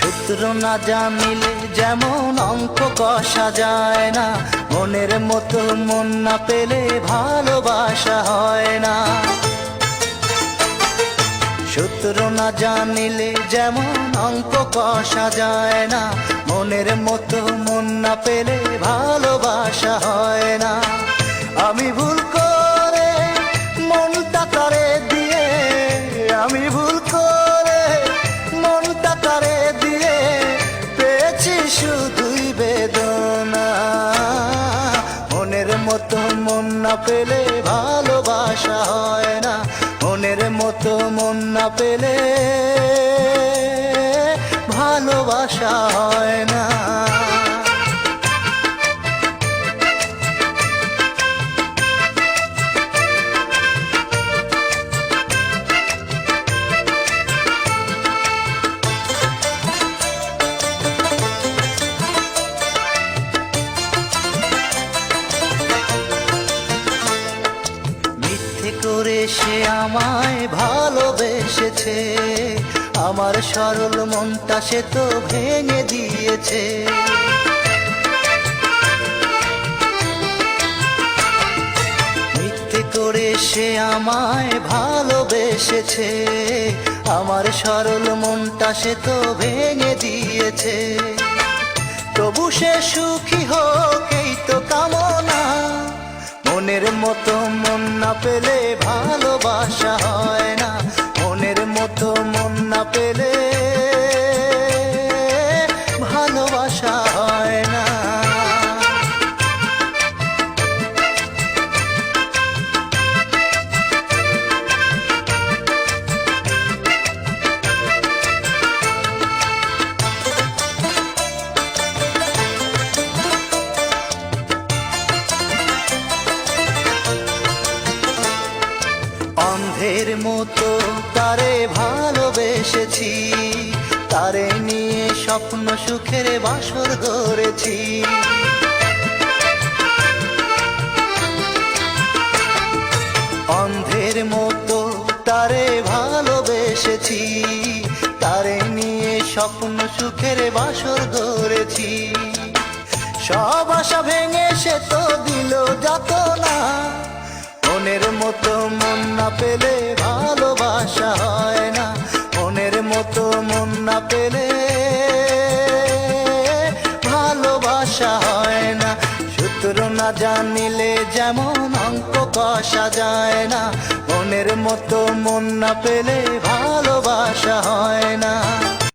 সূত্র না জানিলে যেমন অঙ্ক কষা যায় না, মনের মতো মন না পেলে ভালোবাসা হয় না। সূত্র না জানিলে যেমন অঙ্ক কষা যায় না, মনের মতো মন না পেলে ভালোবাসা হয় না। আমি ভুল করে মনটা তারে দিয়ে, আমি ভুল করে মনটা তারে দিয়ে পেয়েছি শুধুই বেদনা। মনের মতো মন না পেলে ভালোবাসা হয় না, মনের মতো মন না পেলে ভালোবাসা হয় না। মিথ্যে করে সে আমায় ভালোবেসেছে, আমার সরল মনটা সে তো ভেঙে দিয়েছে। মিথ্যে করে সে আমায় ভালোবেসেছে, আমার সরল মনটা সে তো ভেঙে দিয়েছে। তবু সে সুখী হোক এই তো কামনা, মনের মতো মন না পেলে ভালোবাসা হয় না, মনের মতো মন না পেলে ভালোবাসা হয় না। অন্ধের মতো তারে ভালোবেসেছি, তারে নিয়ে স্বপ্ন সুখের বাসর গড়েছি। অন্ধের মতো তারে ভালোবেসেছি, তারে নিয়ে স্বপ্ন সুখের বাসর গড়েছি। সব আশা ভেঙে সে তো দিল যাতনা, মনের মতো মন না পেলে ভালোবাসা হয় না, মনের মতো মন না পেলে ভালোবাসা হয় না। সূত্র না জানিলে যেমন অঙ্ক কষা যায় না, মনের মতো মন না পেলে ভালোবাসা হয় না।